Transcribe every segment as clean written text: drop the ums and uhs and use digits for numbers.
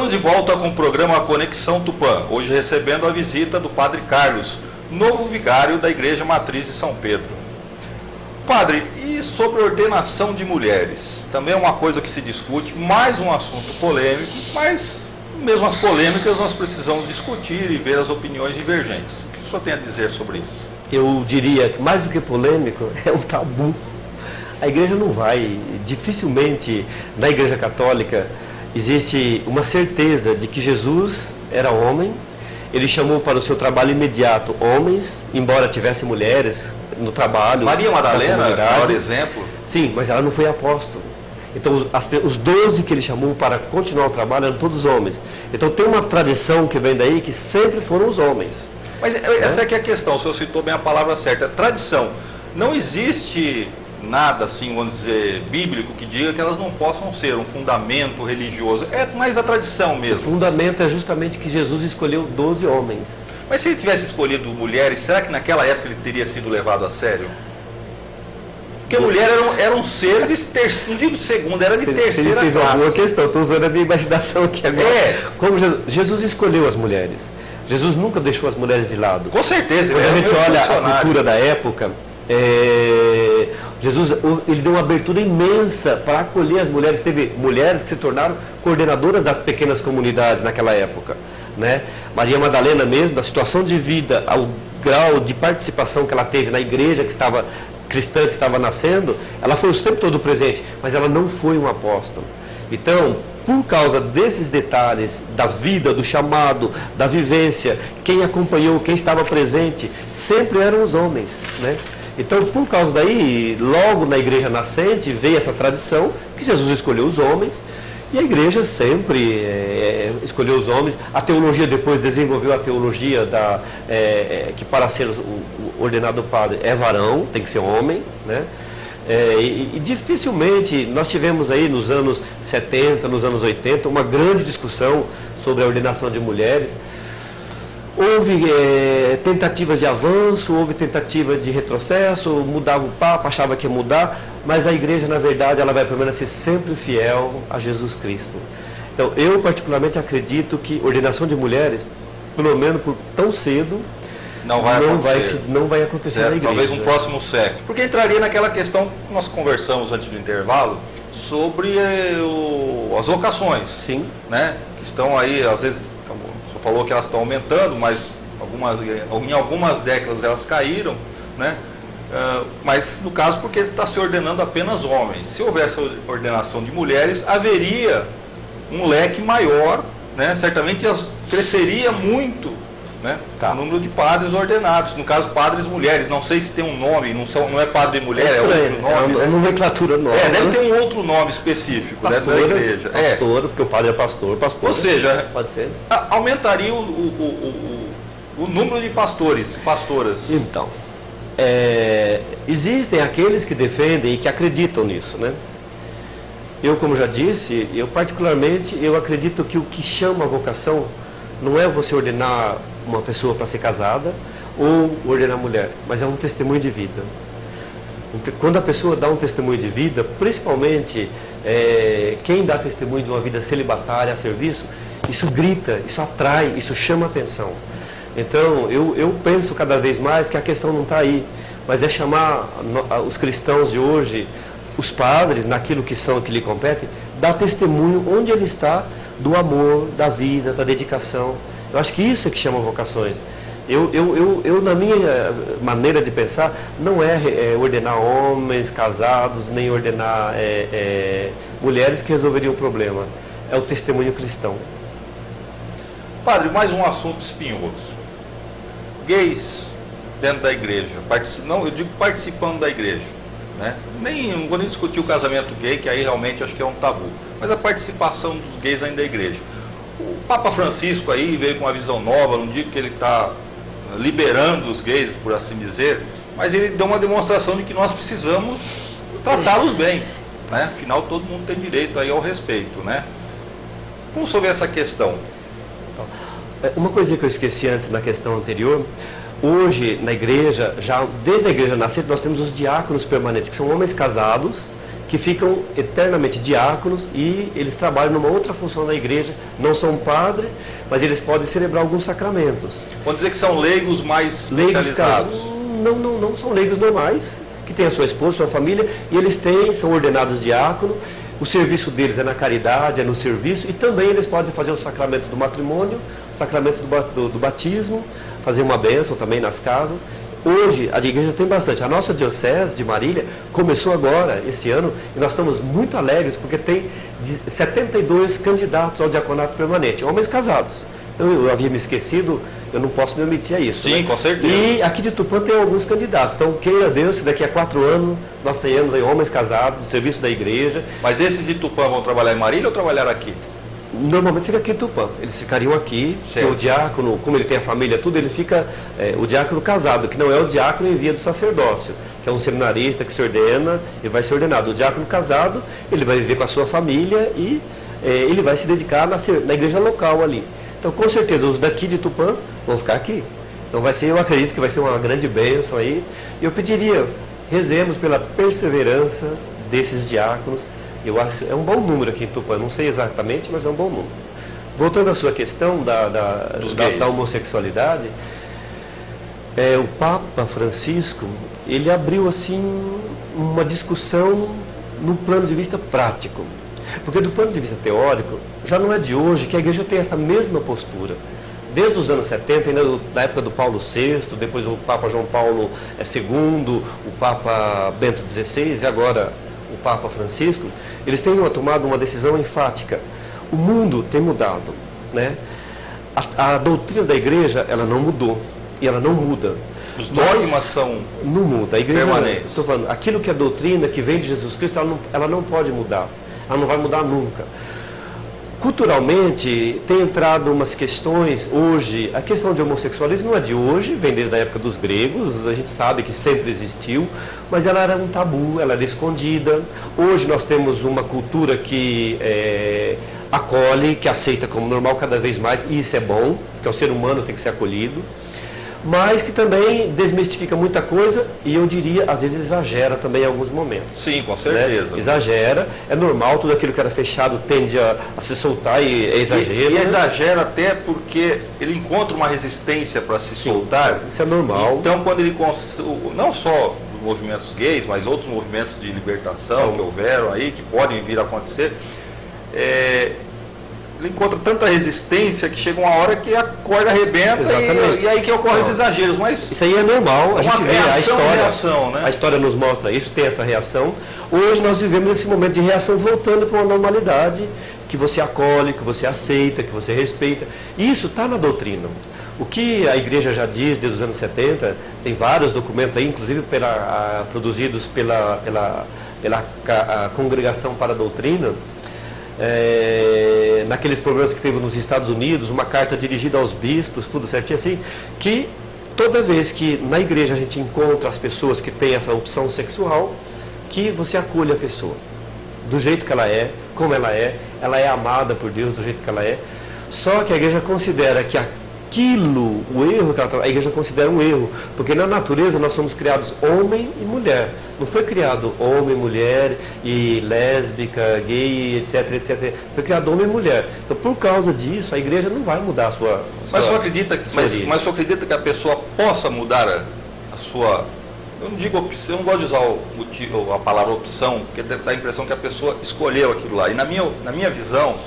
Estamos de volta com o programa Conexão Tupã, hoje recebendo a visita do Padre Carlos, novo vigário da Igreja Matriz de São Pedro. Padre, e sobre ordenação de mulheres? Também é uma coisa que se discute, mais um assunto polêmico, mas mesmo as polêmicas nós precisamos discutir e ver as opiniões divergentes. O que o senhor tem a dizer sobre isso? Eu diria que mais do que polêmico, é um tabu. A igreja não vai, dificilmente na Igreja Católica existe uma certeza de que Jesus era homem, ele chamou para o seu trabalho imediato homens, embora tivesse mulheres no trabalho. Maria Madalena, maior exemplo. Sim, mas ela não foi apóstolo. Então os 12 que ele chamou para continuar o trabalho eram todos homens. Então tem uma tradição que vem daí que sempre foram os homens. Mas essa é que é a questão, o senhor citou bem a palavra certa, tradição. Não existe nada assim, vamos dizer, bíblico que diga que elas não possam ser um fundamento religioso. É mais a tradição mesmo. O fundamento é justamente que Jesus escolheu 12 homens. Mas se ele tivesse escolhido mulheres, será que naquela época ele teria sido levado a sério? Porque mulher era um ser de terceira, não digo de segunda, era de terceira classe. Uma boa questão, estou usando a minha imaginação aqui agora. Como Jesus escolheu as mulheres. Jesus nunca deixou as mulheres de lado. Com certeza. Quando a gente olha a cultura da época, Jesus ele deu uma abertura imensa para acolher as mulheres. Teve mulheres que se tornaram coordenadoras das pequenas comunidades naquela época, né? Maria Madalena mesmo, da situação de vida, ao grau de participação que ela teve na igreja que estava cristã, que estava nascendo, ela foi o tempo todo presente, mas ela não foi um apóstolo. Então, por causa desses detalhes da vida, do chamado, da vivência, quem acompanhou, quem estava presente, sempre eram os homens, né? Então, por causa daí, logo na igreja nascente, veio essa tradição que Jesus escolheu os homens, e a igreja sempre escolheu os homens. A teologia depois desenvolveu a teologia que para ser o ordenado padre é varão, tem que ser homem, né? E dificilmente nós tivemos aí nos anos 70, nos anos 80, uma grande discussão sobre a ordenação de mulheres. Houve tentativas de avanço, houve tentativa de retrocesso, mudava o Papa, achava que ia mudar, mas a igreja, na verdade, ela vai permanecer sempre fiel a Jesus Cristo. Então, eu particularmente acredito que ordenação de mulheres, pelo menos por tão cedo, não vai acontecer certo, na igreja. Talvez no próximo século. Porque entraria naquela questão que nós conversamos antes do intervalo, sobre as vocações. Sim. Né? Que estão aí, às vezes, o senhor falou que elas estão aumentando, mas em algumas décadas elas caíram, né? Mas no caso porque está se ordenando apenas homens. Se houvesse ordenação de mulheres, haveria um leque maior, né? Certamente cresceria muito, né? O número de padres ordenados, no caso padres mulheres, não sei se tem um nome, não é padre e mulher, é outro nome. É nomenclatura nova. Deve ter um outro nome específico, né, da igreja. Pastor, porque o padre é pastor. Ou seja, pode ser. Aumentaria o número de pastoras. Então, existem aqueles que defendem e que acreditam nisso, né? Eu, como já disse, particularmente, eu acredito que o que chama a vocação não é você ordenar uma pessoa para ser casada ou ordenar mulher, mas é um testemunho de vida. Quando a pessoa dá um testemunho de vida, principalmente quem dá testemunho de uma vida celibatária a serviço, isso grita, isso atrai, isso chama atenção. Então, eu penso cada vez mais que a questão não está aí, mas é chamar os cristãos de hoje, os padres, naquilo que lhe compete, dar testemunho onde ele está, do amor, da vida, da dedicação. Eu acho que isso é que chama vocações. Eu na minha maneira de pensar, não é ordenar homens casados, nem ordenar mulheres que resolveriam o problema. É o testemunho cristão. Padre, mais um assunto espinhoso. Gays dentro da igreja, não, eu digo participando da igreja, né? Não vou nem discutir o casamento gay, que aí realmente acho que é um tabu, mas a participação dos gays dentro da igreja. O Papa Francisco aí veio com uma visão nova, não digo que ele está liberando os gays, por assim dizer, mas ele deu uma demonstração de que nós precisamos tratá-los bem, né? Afinal, todo mundo tem direito aí ao respeito, né? Como sobre essa questão? Uma coisa que eu esqueci antes na questão anterior, hoje na igreja, já desde a igreja nascente, nós temos os diáconos permanentes, que são homens casados, que ficam eternamente diáconos e eles trabalham numa outra função na igreja, não são padres, mas eles podem celebrar alguns sacramentos. Vamos dizer que são leigos mais especializados. Não são leigos normais, que têm a sua esposa, sua família, e eles são ordenados diácono. O serviço deles é na caridade, é no serviço, e também eles podem fazer o sacramento do matrimônio, o sacramento do batismo, fazer uma bênção também nas casas. Hoje a igreja tem bastante. A nossa diocese de Marília começou agora, esse ano, e nós estamos muito alegres porque tem 72 candidatos ao diaconato permanente, homens casados. Eu havia me esquecido, eu não posso me omitir a isso. Sim, né? com certeza. E aqui de Tupã tem alguns candidatos. Então, queira Deus, se daqui a 4 anos nós tenhamos aí homens casados, no serviço da igreja. Mas esses de Tupã vão trabalhar em Marília ou trabalhar aqui? Normalmente seria aqui em Tupã. Eles ficariam aqui, porque o diácono, como ele tem a família, tudo, ele fica, o diácono casado, que não é o diácono em via do sacerdócio, que é um seminarista que se ordena e vai ser ordenado. O diácono casado, ele vai viver com a sua família e ele vai se dedicar na igreja local ali. Então, com certeza, os daqui de Tupã vão ficar aqui. Então, eu acredito que vai ser uma grande bênção aí. E eu pediria, rezemos pela perseverança desses diáconos. Eu acho que é um bom número aqui em Tupã, não sei exatamente, mas é um bom número. Voltando à sua questão da homossexualidade, o Papa Francisco, ele abriu assim uma discussão no plano de vista prático. Porque do ponto de vista teórico, já não é de hoje que a igreja tem essa mesma postura. Desde os anos 70, ainda da época do Paulo VI, depois o Papa João Paulo II, o Papa Bento XVI e agora o Papa Francisco, eles têm tomado uma decisão enfática. O mundo tem mudado, né? A doutrina da igreja, ela não mudou e ela não muda. Os dogmas são não muda. A igreja, permanentes. Estou falando, aquilo que é doutrina que vem de Jesus Cristo, ela não pode mudar. Ela não vai mudar nunca. Culturalmente, tem entrado umas questões, hoje, a questão de homossexualismo não é de hoje, vem desde a época dos gregos, a gente sabe que sempre existiu, mas ela era um tabu, ela era escondida. Hoje nós temos uma cultura que acolhe, que aceita como normal cada vez mais, e isso é bom, porque o ser humano tem que ser acolhido, mas que também desmistifica muita coisa e eu diria, às vezes exagera também em alguns momentos. Sim, com certeza. Né? Exagera, é normal, tudo aquilo que era fechado tende a se soltar e é exagero. E exagera até porque ele encontra uma resistência para se soltar. Isso é normal. Então, quando ele não só os movimentos gays, mas outros movimentos de libertação que houveram aí, que podem vir a acontecer, ele encontra tanta resistência que chega uma hora que a corda arrebenta e aí que ocorrem esses exageros. Mas isso aí é normal, a gente vê a história. Reação, né? A história nos mostra isso, tem essa reação. Hoje nós vivemos esse momento de reação voltando para uma normalidade que você acolhe, que você aceita, que você respeita. Isso está na doutrina. O que a igreja já diz desde os anos 70, tem vários documentos aí, inclusive produzidos pela Congregação para a Doutrina, naqueles programas que teve nos Estados Unidos, uma carta dirigida aos bispos, tudo certinho assim, que toda vez que na igreja a gente encontra as pessoas que têm essa opção sexual, que você acolhe a pessoa, do jeito que ela é, como ela é amada por Deus do jeito que ela é, só que a igreja considera que o erro que a igreja considera um erro, porque na natureza nós somos criados homem e mulher, não foi criado homem, mulher e lésbica, gay, etc, etc, foi criado homem e mulher. Então por causa disso a igreja não vai mudar a sua mas você acredita que a pessoa possa mudar a sua, eu não digo opção, eu não gosto de usar a palavra opção, porque dá a impressão que a pessoa escolheu aquilo lá, e na minha visão,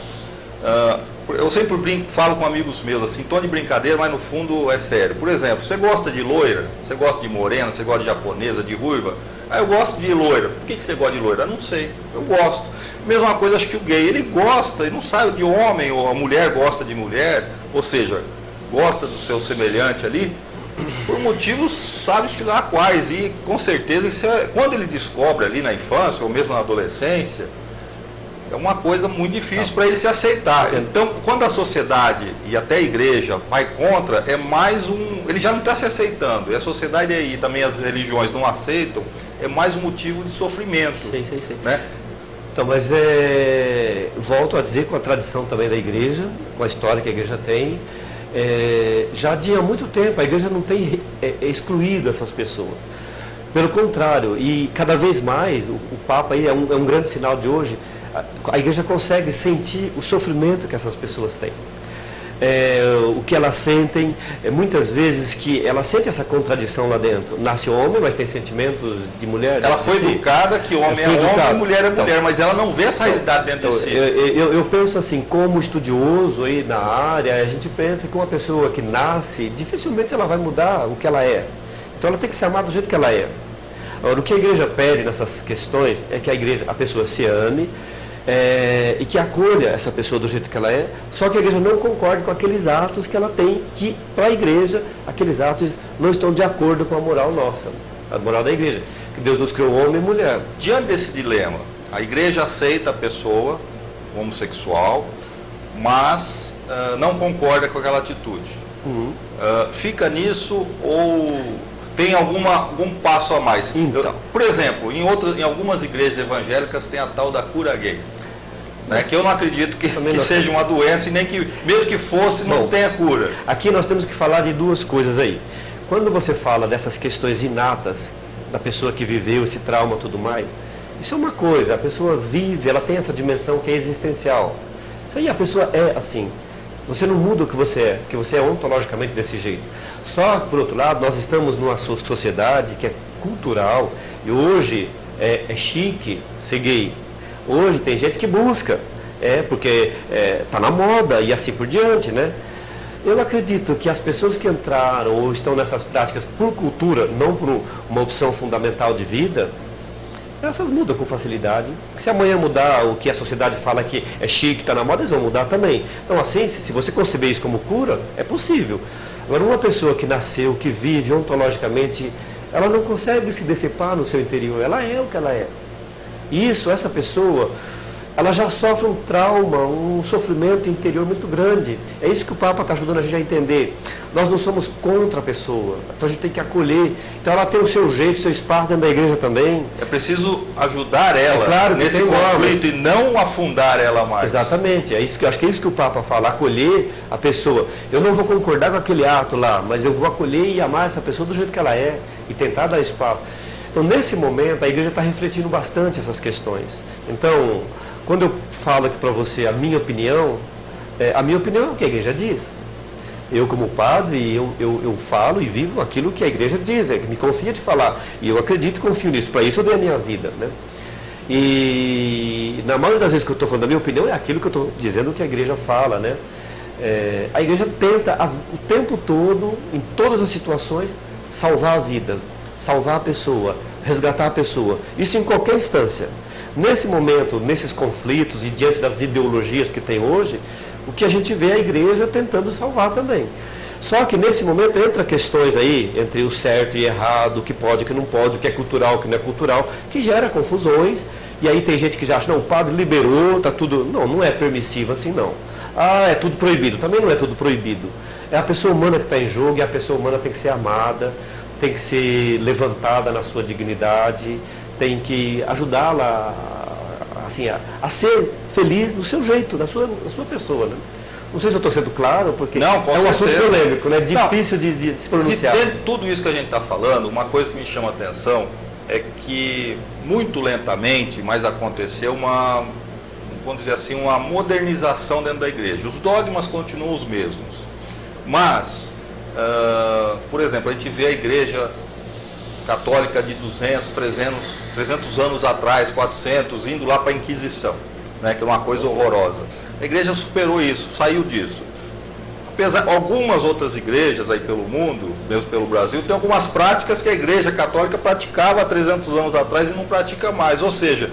eu sempre falo com amigos meus, assim, tom de brincadeira, mas no fundo é sério. Por exemplo, você gosta de loira, você gosta de morena, você gosta de japonesa, de ruiva? Eu gosto de loira. Por que você gosta de loira? Eu não sei, eu gosto. Mesma coisa, acho que o gay, ele gosta, ele não sabe de homem, ou a mulher gosta de mulher, ou seja, gosta do seu semelhante ali, por motivos, sabe-se lá quais. E com certeza, quando ele descobre ali na infância, ou mesmo na adolescência, é uma coisa muito difícil para ele se aceitar. Então, quando a sociedade e até a igreja vai contra, é mais ele já não está se aceitando. E a sociedade aí, também as religiões não aceitam, é mais um motivo de sofrimento. Sim. Né? Então, mas volto a dizer, com a tradição também da igreja, com a história que a igreja tem, já há muito tempo a igreja não tem excluído essas pessoas. Pelo contrário, e cada vez mais, o Papa aí é um grande sinal de hoje, a igreja consegue sentir o sofrimento que essas pessoas têm. O que elas sentem, muitas vezes que ela sente essa contradição lá dentro. Nasce homem, mas tem sentimentos de mulher. Ela foi educada que homem é homem e mulher é mulher, então, mas ela não vê essa realidade dentro de si. Eu penso assim, como estudioso aí na área, a gente pensa que uma pessoa que nasce, dificilmente ela vai mudar o que ela é. Então ela tem que ser amada do jeito que ela é. Agora, o que a igreja pede nessas questões é que a pessoa se ame, e que acolha essa pessoa do jeito que ela é, só que a igreja não concorde com aqueles atos que ela tem, que para a igreja, aqueles atos não estão de acordo com a moral nossa, a moral da igreja, que Deus nos criou homem e mulher. Diante desse dilema, a igreja aceita a pessoa homossexual, mas não concorda com aquela atitude. Fica nisso ou tem algum passo a mais? Então. Por exemplo, em algumas igrejas evangélicas tem a tal da cura gay. Né, que eu não acredito que seja uma doença e nem que, mesmo que fosse, não tenha cura. Aqui nós temos que falar de duas coisas aí. Quando você fala dessas questões inatas, da pessoa que viveu esse trauma e tudo mais, isso é uma coisa, a pessoa vive, ela tem essa dimensão que é existencial. Isso aí a pessoa é assim. Você não muda o que você é ontologicamente desse jeito. Só, por outro lado, nós estamos numa sociedade que é cultural e hoje é chique ser gay. Hoje tem gente que busca, porque está na moda e assim por diante, né? Eu acredito que as pessoas que entraram ou estão nessas práticas por cultura, não por uma opção fundamental de vida, essas mudam com facilidade. Porque se amanhã mudar o que a sociedade fala que é chique, está na moda, eles vão mudar também. Então assim, se você conceber isso como cura, é possível. Agora, uma pessoa que nasceu, que vive ontologicamente, ela não consegue se decepar no seu interior, ela é o que ela é. Isso, essa pessoa, ela já sofre um trauma, um sofrimento interior muito grande. É isso que o Papa está ajudando a gente a entender. Nós não somos contra a pessoa, então a gente tem que acolher. Então ela tem o seu jeito, o seu espaço dentro da igreja também. É preciso ajudar ela claro nesse conflito e não afundar ela mais. Exatamente, acho que é isso que o Papa fala, acolher a pessoa. Eu não vou concordar com aquele ato lá, mas eu vou acolher e amar essa pessoa do jeito que ela é e tentar dar espaço. Então, nesse momento, a igreja está refletindo bastante essas questões. Então, quando eu falo aqui para você a minha opinião é o que a igreja diz. Eu, como padre, eu falo e vivo aquilo que a igreja diz, que me confia de falar. E eu acredito e confio nisso. Para isso eu dei a minha vida, né? E na maioria das vezes que eu estou falando a minha opinião, é aquilo que eu estou dizendo que a igreja fala, né? A igreja tenta o tempo todo, em todas as situações, salvar a vida, salvar a pessoa, resgatar a pessoa. Isso em qualquer instância. Nesse momento, nesses conflitos e diante das ideologias que tem hoje, o que a gente vê é a igreja tentando salvar também. Só que nesse momento entra questões aí, entre o certo e errado, o que pode, o que não pode, o que é cultural, o que não é cultural, que gera confusões, e aí tem gente que já acha, não, o padre liberou, tá tudo... Não, não é permissivo assim não. Ah, é tudo proibido. Também não é tudo proibido. É a pessoa humana que está em jogo, e a pessoa humana tem que ser amada, tem que ser levantada na sua dignidade, tem que ajudá-la assim, a ser feliz do seu jeito, da sua pessoa, né? Não sei se eu estou sendo claro, porque não, é um assunto polêmico, né? Difícil de se pronunciar. De tudo isso que a gente está falando, uma coisa que me chama a atenção é que, muito lentamente, mas aconteceu vamos dizer assim, uma modernização dentro da igreja. Os dogmas continuam os mesmos, mas, por exemplo, a gente vê a igreja católica de 200, 300 anos atrás, 400, indo lá para a Inquisição, né, que é uma coisa horrorosa. A igreja superou isso, saiu disso. Apesar, algumas outras igrejas aí pelo mundo, mesmo pelo Brasil, tem algumas práticas que a igreja católica praticava há 300 anos atrás e não pratica mais. Ou seja,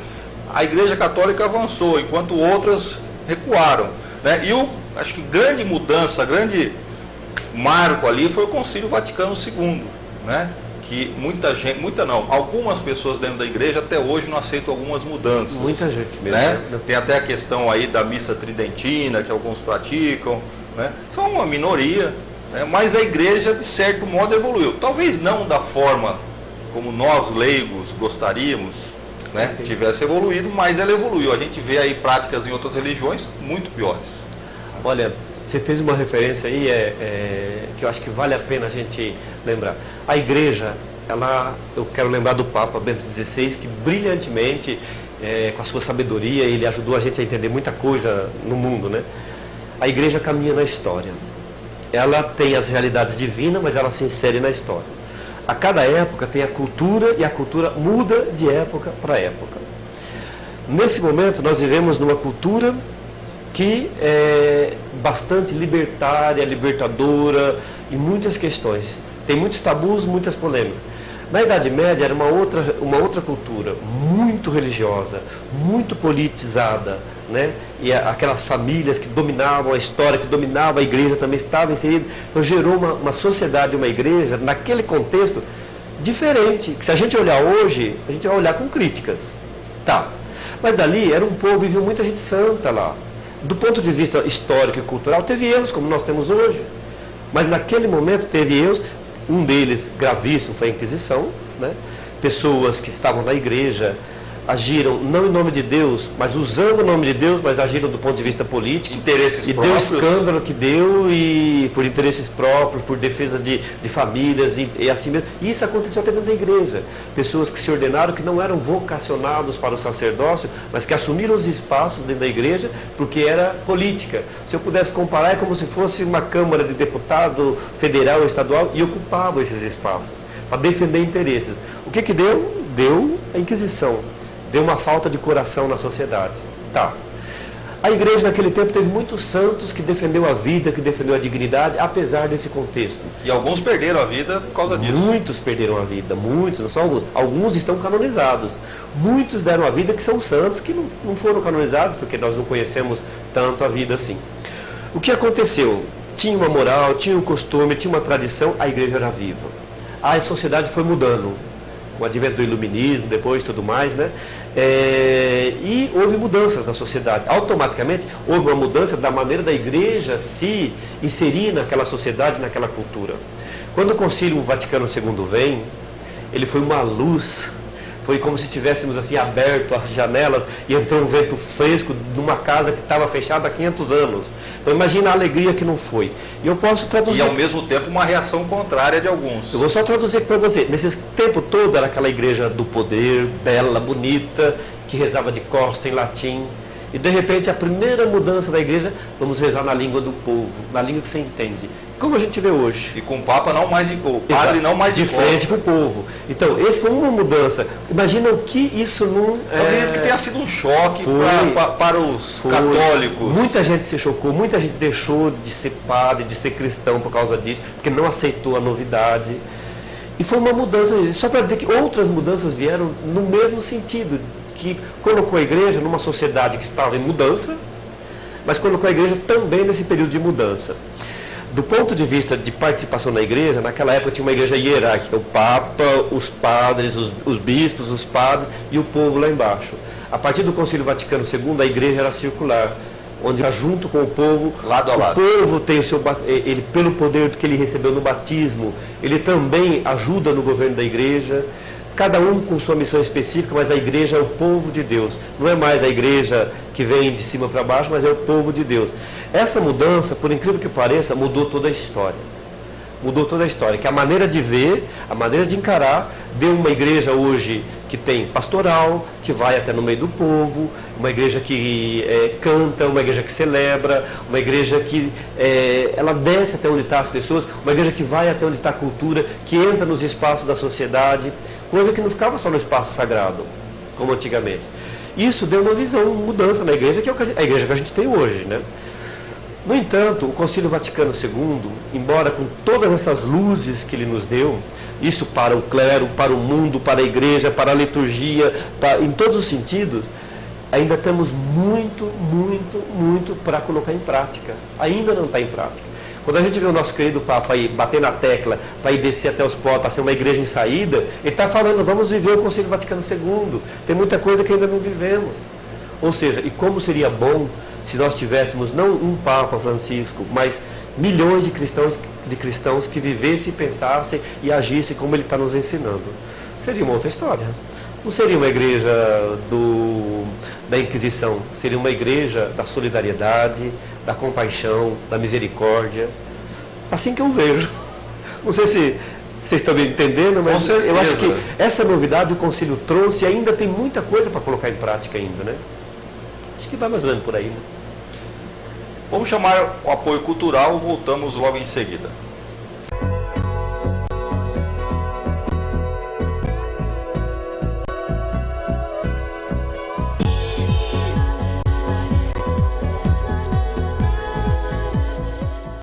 a igreja católica avançou, enquanto outras recuaram, né? E acho que grande mudança, grande marco ali foi o Concílio Vaticano II, né? Que algumas pessoas dentro da igreja até hoje não aceitam algumas mudanças. Muita gente mesmo. Né? Tem até a questão aí da missa tridentina, que alguns praticam, né? São uma minoria, né? Mas a igreja, de certo modo, evoluiu. Talvez não da forma como nós, leigos, gostaríamos, né? Tivesse evoluído, mas ela evoluiu. A gente vê aí práticas em outras religiões muito piores. Olha, você fez uma referência aí que eu acho que vale a pena a gente lembrar. A igreja, eu quero lembrar do Papa Bento XVI, que brilhantemente, com a sua sabedoria, ele ajudou a gente a entender muita coisa no mundo, né? A igreja caminha na história. Ela tem as realidades divinas, mas ela se insere na história. A cada época tem a cultura, e a cultura muda de época para época. Nesse momento nós vivemos numa cultura que é bastante libertária, libertadora, em muitas questões. Tem muitos tabus, muitas polêmicas. Na Idade Média era uma outra cultura, muito religiosa, muito politizada, né? E aquelas famílias que dominavam a história, que dominavam a igreja também estavam inseridas. Então gerou uma sociedade, uma igreja, naquele contexto diferente, que se a gente olhar hoje, a gente vai olhar com críticas. Tá. Mas dali era um povo, viveu muita gente santa lá. Do ponto de vista histórico e cultural, teve erros, como nós temos hoje. Mas naquele momento teve erros. Um deles, gravíssimo, foi a Inquisição, né? Pessoas que estavam na igreja agiram não em nome de Deus, mas usando o nome de Deus, mas agiram do ponto de vista político. Interesses e próprios. Deu escândalo que deu, e por interesses próprios, por defesa de famílias e assim mesmo. E isso aconteceu até dentro da igreja. Pessoas que se ordenaram, que não eram vocacionados para o sacerdócio, mas que assumiram os espaços dentro da igreja porque era política. Se eu pudesse comparar, é como se fosse uma Câmara de Deputado federal ou estadual, e ocupavam esses espaços para defender interesses. O que deu? Deu a Inquisição. Deu uma falta de coração na sociedade. Tá. A igreja naquele tempo teve muitos santos que defendeu a vida, que defendeu a dignidade, apesar desse contexto. E alguns perderam a vida por causa disso. Muitos perderam a vida, muitos, não são alguns. Alguns estão canonizados. Muitos deram a vida que são santos, que não foram canonizados, porque nós não conhecemos tanto a vida assim. O que aconteceu? Tinha uma moral, tinha um costume, tinha uma tradição, a igreja era viva. A sociedade foi mudando. O advento do iluminismo, depois tudo mais, né? E houve mudanças na sociedade. Automaticamente houve uma mudança da maneira da igreja se inserir naquela sociedade, naquela cultura. Quando o Concílio Vaticano II vem, ele foi uma luz. Foi como se tivéssemos assim aberto as janelas e entrou um vento fresco numa casa que estava fechada há 500 anos. Então imagina a alegria que não foi. E eu posso traduzir. E ao mesmo tempo uma reação contrária de alguns. Eu vou só traduzir para você. Nesse tempo todo era aquela igreja do poder, bela, bonita, que rezava de costa em latim. E de repente a primeira mudança da igreja, vamos rezar na língua do povo, na língua que você entende. Como a gente vê hoje. E com o Papa não mais de o padre não mais de frente para o povo. Então, essa foi uma mudança. Imagina o que isso não Eu acredito que tenha sido um choque para os católicos. Muita gente se chocou, muita gente deixou de ser padre, de ser cristão por causa disso, porque não aceitou a novidade. E foi uma mudança, só para dizer que outras mudanças vieram no mesmo sentido, que colocou a igreja numa sociedade que estava em mudança, mas colocou a igreja também nesse período de mudança. Do ponto de vista de participação na igreja, naquela época tinha uma igreja hierárquica, o Papa, os padres, os bispos, os padres e o povo lá embaixo. A partir do Concílio Vaticano II, a igreja era circular, onde junto com o povo, lado a lado. O povo tem o seu, ele pelo poder que ele recebeu no batismo, ele também ajuda no governo da igreja. Cada um com sua missão específica, mas a igreja é o povo de Deus. Não é mais a igreja que vem de cima para baixo, mas é o povo de Deus. Essa mudança, por incrível que pareça, mudou toda a história. Mudou toda a história, que a maneira de ver, a maneira de encarar, deu uma igreja hoje que tem pastoral, que vai até no meio do povo, uma igreja que canta, uma igreja que celebra, uma igreja que ela desce até onde estão as pessoas, uma igreja que vai até onde está a cultura, que entra nos espaços da sociedade, coisa que não ficava só no espaço sagrado, como antigamente. Isso deu uma visão, uma mudança na igreja, que é a igreja que a gente tem hoje, né? No entanto, o Concílio Vaticano II, embora com todas essas luzes que ele nos deu, isso para o clero, para o mundo, para a igreja, para a liturgia, em todos os sentidos, ainda temos muito para colocar em prática. Ainda não está em prática. Quando a gente vê o nosso querido Papa aí bater na tecla para ir descer até os portos, para ser uma igreja em saída, ele está falando, vamos viver o Concílio Vaticano II. Tem muita coisa que ainda não vivemos. Ou seja, e como seria bom se nós tivéssemos não um Papa Francisco, mas milhões de cristãos que vivessem, pensassem e agissem como ele está nos ensinando. Seria uma outra história. Não seria uma igreja da Inquisição, seria uma igreja da solidariedade, da compaixão, da misericórdia. Assim que eu vejo. Não sei se Vocês estão me entendendo? Mas Com certeza. eu acho que essa novidade o Conselho trouxe e ainda tem muita coisa para colocar em prática ainda, né? Acho que vai mais ou menos por aí, né? Vamos chamar o apoio cultural, voltamos logo em seguida.